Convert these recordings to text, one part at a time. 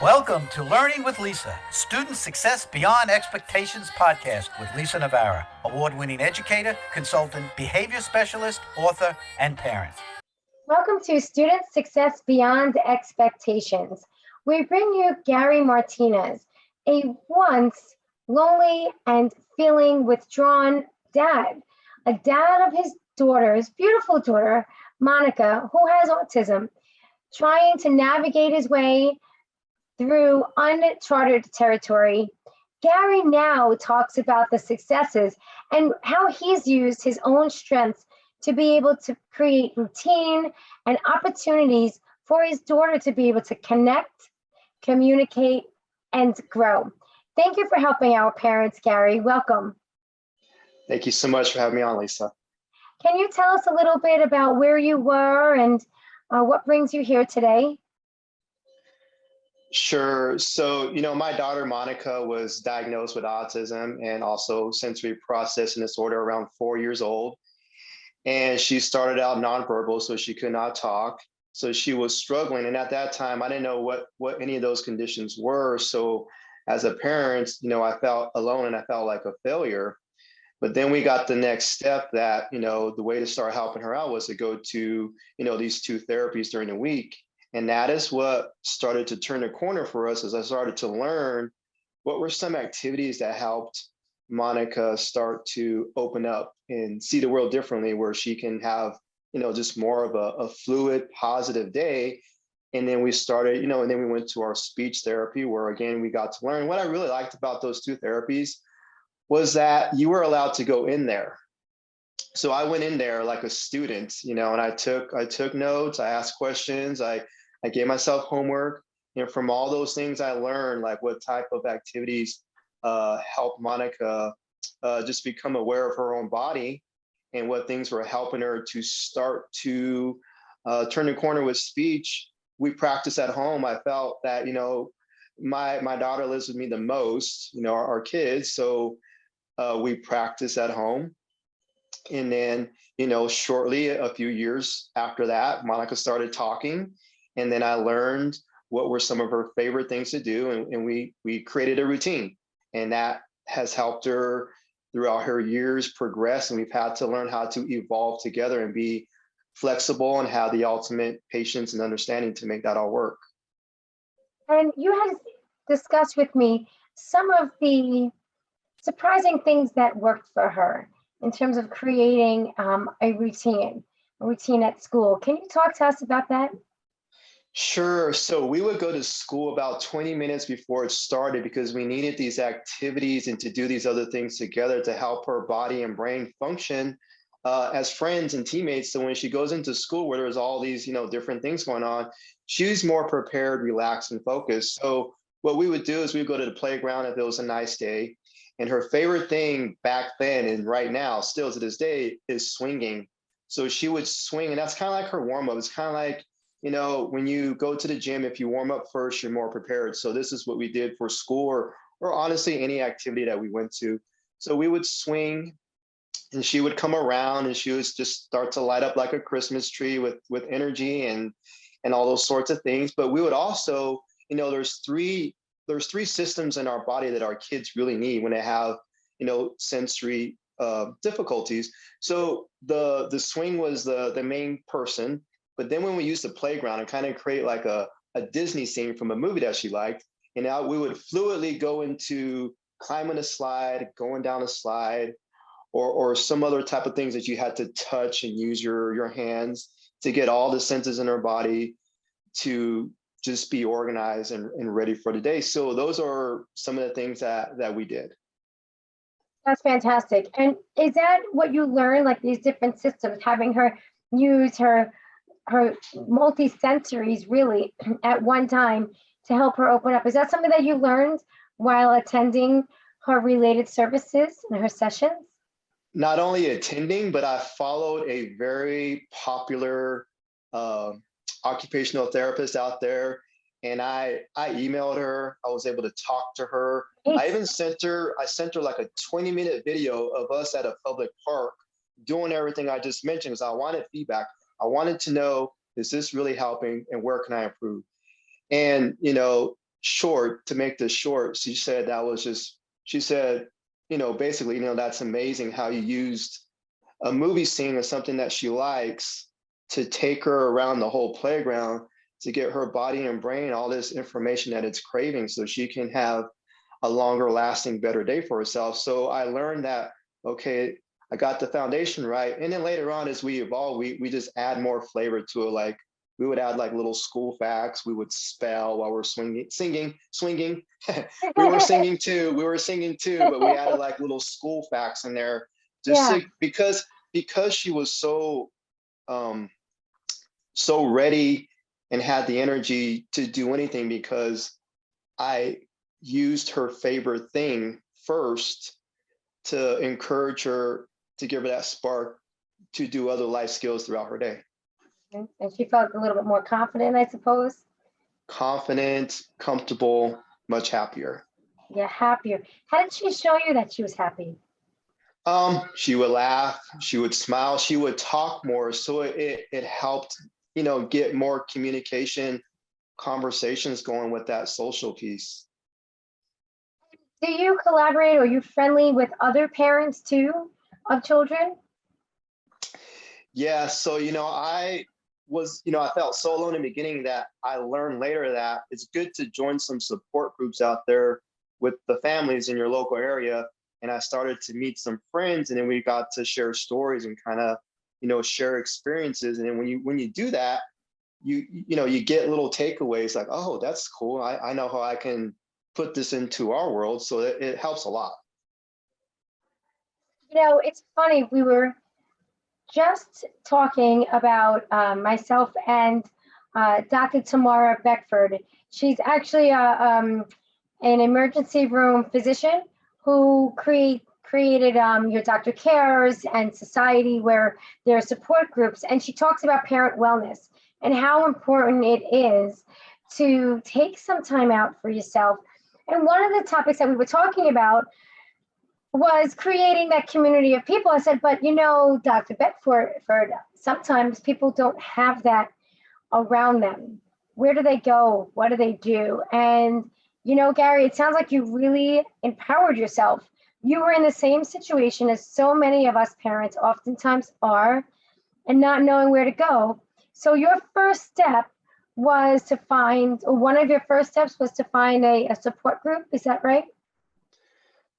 Welcome to Learning with Lisa, Student Success Beyond Expectations podcast with Lisa Navarra, award-winning educator, consultant, behavior specialist, author, and parent. Welcome to Student Success Beyond Expectations. We bring you Gary Martinez, a once lonely and feeling withdrawn dad, a dad of his daughter's beautiful daughter, Monica, who has autism, trying to navigate his way through uncharted territory. Gary now talks about the successes and how he's used his own strengths to be able to create routine and opportunities for his daughter to be able to connect, communicate, and grow. Thank you for helping our parents, Gary. Welcome. Thank you so much for having me on, Lisa. Can you tell us a little bit about where you were and what brings you here today? Sure. So, my daughter Monica was diagnosed with autism and also sensory processing disorder around 4 years old. And she started out nonverbal, so she could not talk. So she was struggling. And at that time, I didn't know what any of those conditions were. So as a parent, I felt alone and I felt like a failure. But then we got the next step that, the way to start helping her out was to go to, these two therapies during the week. And that is what started to turn the corner for us as I started to learn what were some activities that helped Monica start to open up and see the world differently, where she can have, just more of a fluid, positive day. And then we started, and then we went to our speech therapy, where again, we got to learn. What I really liked about those two therapies was that you were allowed to go in there. So I went in there like a student, and I took notes, I asked questions, I gave myself homework. From all those things I learned, like what type of activities helped Monica just become aware of her own body and what things were helping her to start to turn the corner with speech. We practice at home. I felt that, my daughter lives with me the most, our kids. So we practice at home. And then, shortly, a few years after that, Monica started talking. And then I learned what were some of her favorite things to do. And we created a routine. And that has helped her throughout her years progress. And we've had to learn how to evolve together and be flexible and have the ultimate patience and understanding to make that all work. And you had discussed with me some of the surprising things that worked for her in terms of creating a routine at school. Can you talk to us about that? Sure. So we would go to school about 20 minutes before it started because we needed these activities and to do these other things together to help her body and brain function as friends and teammates. So when she goes into school where there's all these, different things going on, she's more prepared, relaxed, and focused. So what we would do is we'd go to the playground if it was a nice day. And her favorite thing back then and right now, still to this day, is swinging. So she would swing, and that's kind of like her warm up. It's kind of like, when you go to the gym, if you warm up first, you're more prepared. So this is what we did for school or honestly, any activity that we went to. So we would swing and she would come around and she would just start to light up like a Christmas tree with energy and all those sorts of things. But we would also, there's three systems in our body that our kids really need when they have, sensory difficulties. So the swing was the main person. But then when we used the playground and kind of create like a Disney scene from a movie that she liked, and now we would fluidly go into climbing a slide, going down a slide, or some other type of things that you had to touch and use your hands to get all the senses in her body to just be organized and ready for the day. So those are some of the things that we did. That's fantastic. And is that what you learned, like these different systems, having her use her multi-sensories really at one time to help her open up? Is that something that you learned while attending her related services and her sessions? Not only attending, but I followed a very popular occupational therapist out there. And I emailed her. I was able to talk to her. I even sent her like a 20-minute video of us at a public park doing everything I just mentioned because I wanted feedback. I wanted to know, is this really helping and where can I improve? And, short, to make this short, she said that was just, she said, basically, that's amazing how you used a movie scene or something that she likes to take her around the whole playground to get her body and brain all this information that it's craving so she can have a longer lasting, better day for herself. So I learned that, okay, I got the foundation right. And then later on, as we evolve, we just add more flavor to it. Like we would add like little school facts. We would spell while we're swinging. We were singing too, but we added like little school facts in there just Yeah. to, because she was so ready and had the energy to do anything, because I used her favorite thing first to encourage her, to give her that spark to do other life skills throughout her day. And she felt a little bit more confident, I suppose. Confident, comfortable, much happier. Yeah, happier. How did she show you that she was happy? She would laugh, she would smile, she would talk more. So it helped, get more communication, conversations going with that social piece. Do you collaborate or are you friendly with other parents too of children? Yeah, so I felt so alone in the beginning that I learned later that it's good to join some support groups out there with the families in your local area. And I started to meet some friends, and then we got to share stories and kind of, share experiences. And then when you do that, you get little takeaways like, oh, that's cool. I know how I can put this into our world. So it helps a lot. It's funny. We were just talking about myself and Dr. Tamara Beckford. She's actually an emergency room physician who created your Dr. Cares and Society, where there are support groups. And she talks about parent wellness and how important it is to take some time out for yourself. And one of the topics that we were talking about was creating that community of people. I said, but Dr. Beckford, sometimes people don't have that around them. Where do they go? What do they do? And, Gary, it sounds like you really empowered yourself. You were in the same situation as so many of us parents oftentimes are, and not knowing where to go. So your first step was to find, or one of your first steps was to find a support group. Is that right?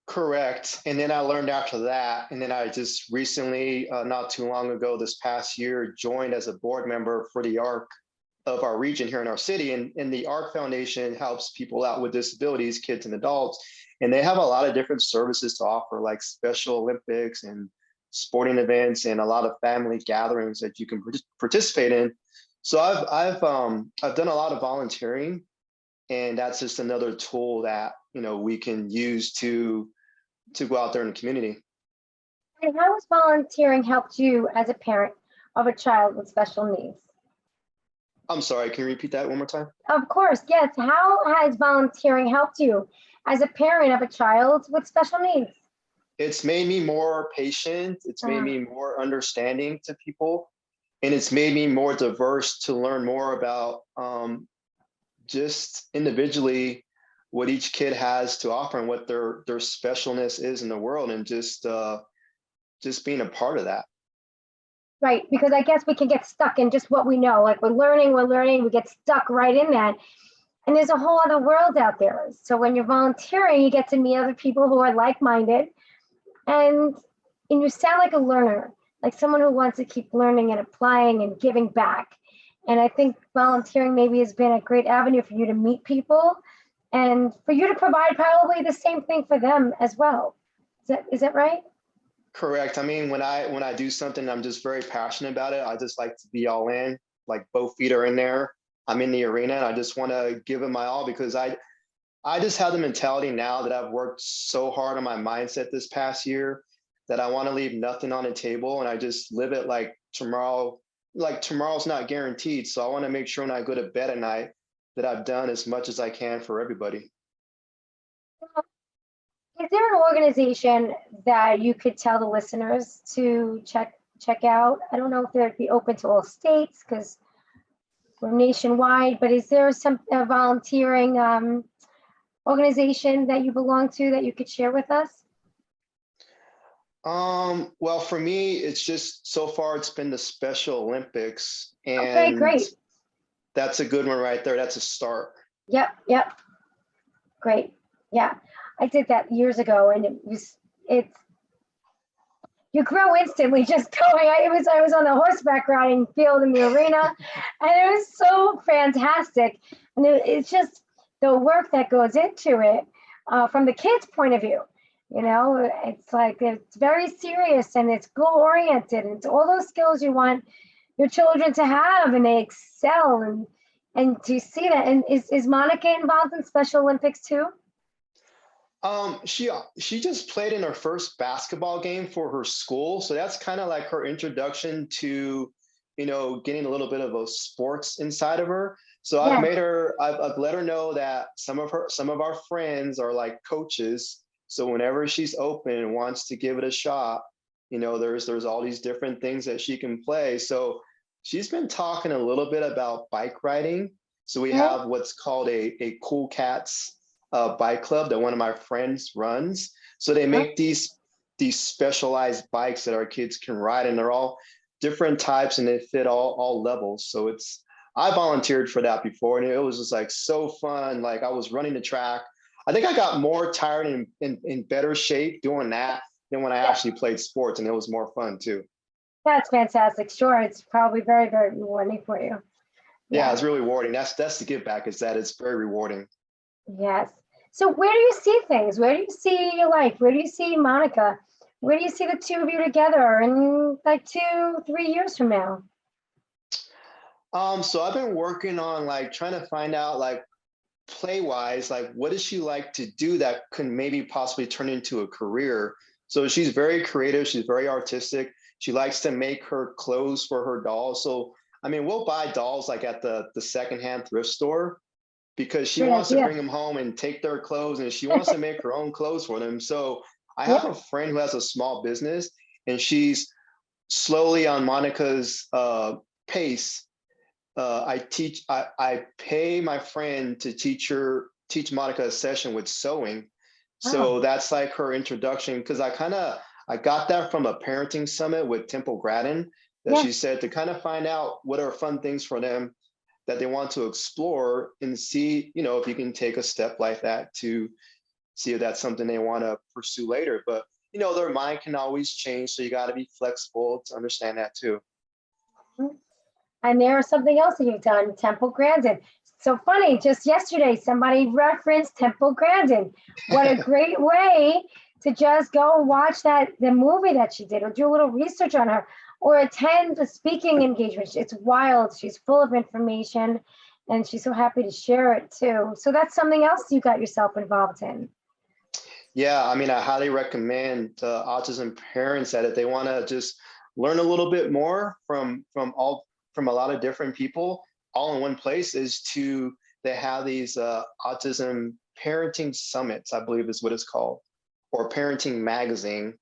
Correct. And then I learned after that, and then I just recently, not too long ago, this past year, joined as a board member for the ARC of our region here in our city. And the ARC Foundation helps people out with disabilities, kids and adults. And they have a lot of different services to offer, like Special Olympics and sporting events and a lot of family gatherings that you can participate in. So I've done a lot of volunteering, and that's just another tool that we can use to go out there in the community. And how has volunteering helped you as a parent of a child with special needs? I'm sorry, can you repeat that one more time? Of course, yes. How has volunteering helped you as a parent of a child with special needs? It's made me more patient. It's made me more understanding to people. And it's made me more diverse to learn more about just individually what each kid has to offer and what their specialness is in the world, and just being a part of that. Right, because I guess we can get stuck in just what we know. Like we're learning, we get stuck right in that. And there's a whole other world out there. So when you're volunteering, you get to meet other people who are like-minded, and you sound like a learner, like someone who wants to keep learning and applying and giving back. And I think volunteering maybe has been a great avenue for you to meet people and for you to provide probably the same thing for them as well. Is that right? Correct. I mean, when I do something, I'm just very passionate about it. I just like to be all in, like both feet are in there. I'm in the arena, and I just want to give it my all, because I just have the mentality now that I've worked so hard on my mindset this past year that I want to leave nothing on the table, and I just live it like tomorrow's not guaranteed. So I want to make sure when I go to bed at night that I've done as much as I can for everybody. Is there an organization that you could tell the listeners to check out? I don't know if they'd be open to all states because we're nationwide, but is there some volunteering organization that you belong to that you could share with us? Well, for me, it's just so far it's been the Special Olympics, Okay, and great. that's a good one right there. That's a start. Yep, yep, great. Yeah, I did that years ago, and it's you grow instantly just going. I was on the horseback riding field in the arena, and it was so fantastic. And it's just the work that goes into it from the kids' point of view. You know, it's like it's very serious and it's goal oriented, and it's all those skills you want your children to have, and they excel. And to see that, and is Monica involved in Special Olympics too? She just played in her first basketball game for her school, so that's kind of like her introduction to, getting a little bit of a sports inside of her. So Yeah. I've let her know that some of our friends are like coaches. So whenever she's open and wants to give it a shot, there's all these different things that she can play. So she's been talking a little bit about bike riding. So we Mhm. have what's called a Cool Cats bike club that one of my friends runs. So they make these specialized bikes that our kids can ride, and they're all different types and they fit all levels. So I volunteered for that before, and it was just like so fun. Like I was running the track. I think I got more tired and in better shape doing that than when I Yeah, actually played sports, and it was more fun too. that's fantastic. Sure, it's probably very, very rewarding for you. Yeah, Yeah. it's really rewarding. That's the give back, is that it's very rewarding. Yes. So where do you see things? Where do you see your life? Where do you see Monica? Where do you see the two of you together in like 2, 3 years from now? So I've been working on like trying to find out like play wise, like what does she like to do that could maybe possibly turn into a career? So she's very creative, she's very artistic. She likes to make her clothes for her dolls. So I mean, we'll buy dolls like at the secondhand thrift store because she Great wants to idea. bring them home and take their clothes, and she wants to make her own clothes for them. So I have Yeah. a friend who has a small business, and she's slowly on Monica's pace. I pay my friend to teach Monica a session with sewing. Oh, So that's like her introduction, because I got that from a parenting summit with Temple Grandin, that yeah. she said to kind of find out what are fun things for them that they want to explore, and see, if you can take a step like that to see if that's something they want to pursue later. But their mind can always change, so you got to be flexible to understand that too. And there's something else that you've done, Temple Grandin. So funny, just yesterday, somebody referenced Temple Grandin. What a great way to just go and watch the movie that she did, or do a little research on her, or attend a speaking engagement. It's wild. She's full of information, and she's so happy to share it too. So that's something else you got yourself involved in. Yeah, I mean, I highly recommend autism parents that if they want to just learn a little bit more from a lot of different people, all in one place, is to they have these autism parenting summits, I believe is what it's called, or parenting magazine.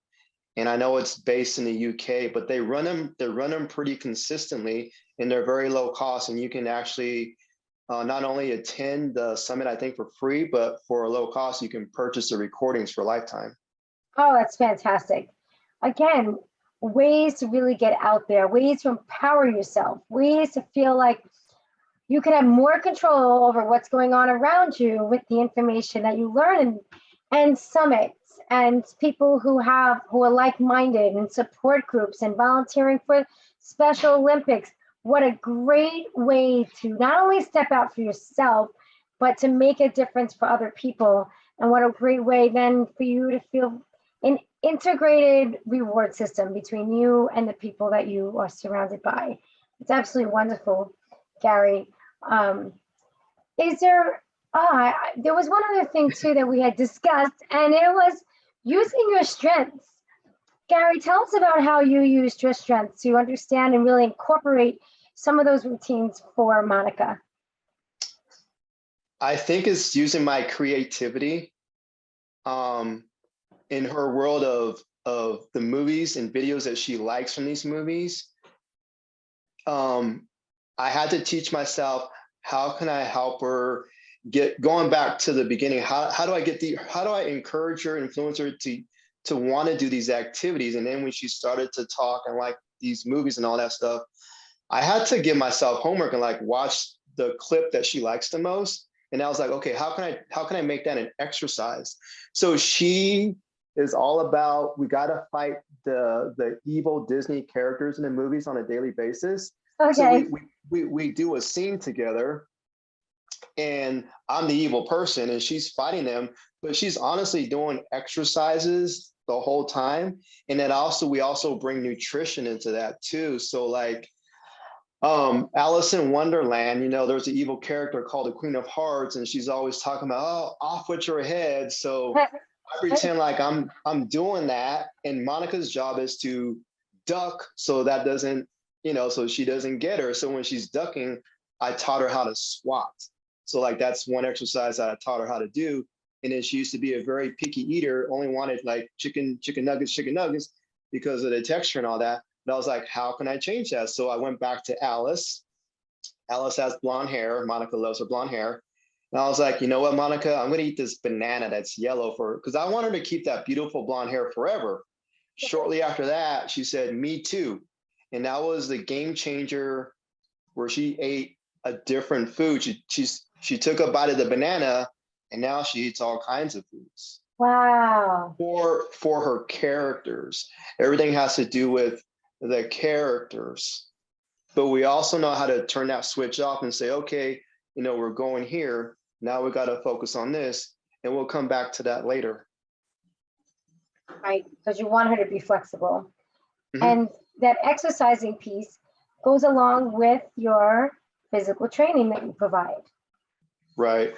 And I know it's based in the UK, but they run them pretty consistently, and they're very low cost, and you can actually not only attend the summit, I think, for free, but for a low cost, you can purchase the recordings for a lifetime. Oh, that's fantastic. Again, ways to really get out there, ways to empower yourself, ways to feel like you can have more control over what's going on around you with the information that you learn, and summits and people who are like-minded, and support groups, and volunteering for Special Olympics. What a great way to not only step out for yourself, but to make a difference for other people. And what a great way then for you to feel an integrated reward system between you and the people that you are surrounded by. It's absolutely wonderful, Gary. Um, is there, there was one other thing too that we had discussed, and it was using your strengths. Gary, tell us about how you used your strengths to understand and really incorporate some of those routines for Monica. I think it's using my creativity um, in her world of the movies and videos that she likes from these movies. Um, I had to teach myself, how can I help her going back to the beginning, how do I encourage her, influence her to want to do these activities? And then when she started to talk and like these movies and all that stuff, I had to give myself homework and like watch the clip that she likes the most. And I was like, okay, how can I make that an exercise? So she is all about, we got to fight the evil Disney characters in the movies on a daily basis. Okay. So we do a scene together, and I'm the evil person and she's fighting them, but she's honestly doing exercises the whole time. And then we also bring nutrition into that too. So like Alice in Wonderland, there's an evil character called the Queen of Hearts, and she's always talking about, oh, off with your head. So I pretend like I'm doing that, and Monica's job is to duck so that doesn't, so she doesn't get her. So when she's ducking, I taught her how to squat. So like that's one exercise that I taught her how to do. And then she used to be a very picky eater, only wanted like chicken nuggets because of the texture and all that. But I was like, how can I change that? So I went back to Alice. Alice has blonde hair. Monica loves her blonde hair. And I was like, you know what, Monica, I'm going to eat this banana that's yellow because I want her to keep that beautiful blonde hair forever. Shortly after that, she said, me too. And that was the game changer where she ate a different food. She took a bite of the banana, and now she eats all kinds of foods. Wow. For her characters. Everything has to do with the characters. But we also know how to turn that switch off and say, okay, we're going here. Now we got to focus on this, and we'll come back to that later. Right, because you want her to be flexible. Mm-hmm. And that exercising piece goes along with your physical training that you provide. Right.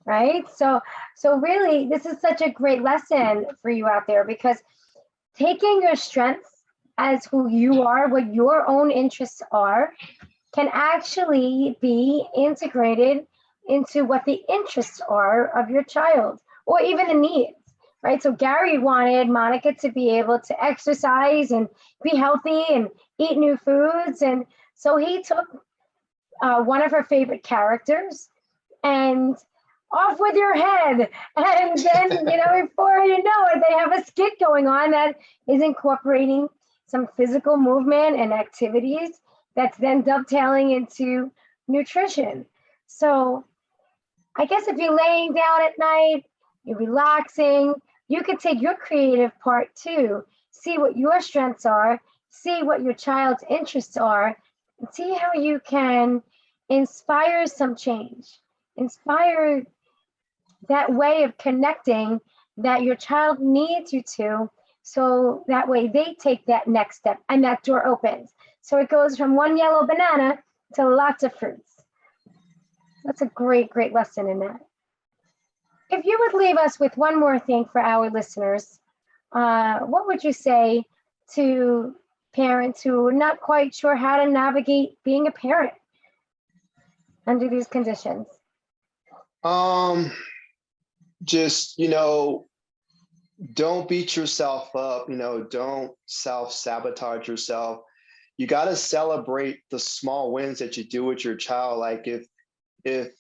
Right. So really, this is such a great lesson for you out there, because taking your strengths as who you are, what your own interests are, can actually be integrated into what the interests are of your child, or even the needs. Right. So Gary wanted Monica to be able to exercise and be healthy and eat new foods. And so he took one of her favorite characters and off with your head. And then, before you know it, they have a skit going on that is incorporating some physical movement and activities that's then dovetailing into nutrition. So I guess if you're laying down at night, you're relaxing, you can take your creative part too, see what your strengths are, see what your child's interests are, and see how you can inspire some change, inspire that way of connecting that your child needs you to, so that way they take that next step and that door opens. So it goes from one yellow banana to lots of fruits. That's a great, great lesson in that. If you would leave us with one more thing for our listeners, what would you say to parents who are not quite sure how to navigate being a parent under these conditions? Just, don't beat yourself up, don't self-sabotage yourself. You got to celebrate the small wins that you do with your child. Like if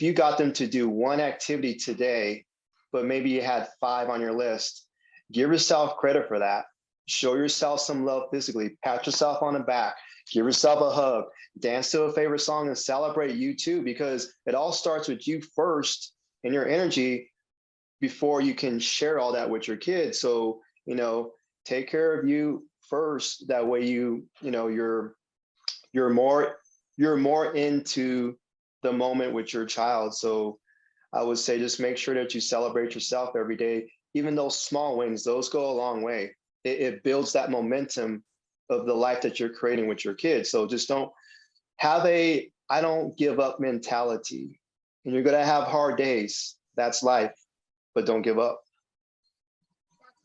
you got them to do one activity today, but maybe you had 5 on your list, give yourself credit for that. Show yourself some love physically, pat yourself on the back, give yourself a hug, dance to a favorite song, and celebrate you too, because it all starts with you first and your energy before you can share all that with your kids. So, take care of you first. That way you're more into the moment with your child. So I would say just make sure that you celebrate yourself every day. Even those small wins, those go a long way. It builds that momentum of the life that you're creating with your kids. So just don't have I don't give up mentality. And you're going to have hard days. That's life, but don't give up.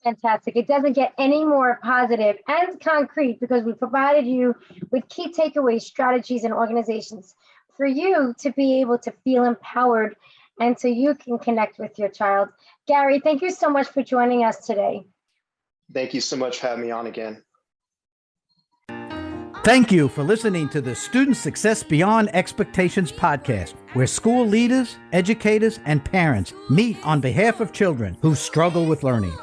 Fantastic. It doesn't get any more positive and concrete, because we provided you with key takeaways, strategies, and organizations for you to be able to feel empowered and so you can connect with your child. Gary, thank you so much for joining us today. Thank you so much for having me on again. Thank you for listening to the Student Success Beyond Expectations podcast, where school leaders, educators, and parents meet on behalf of children who struggle with learning.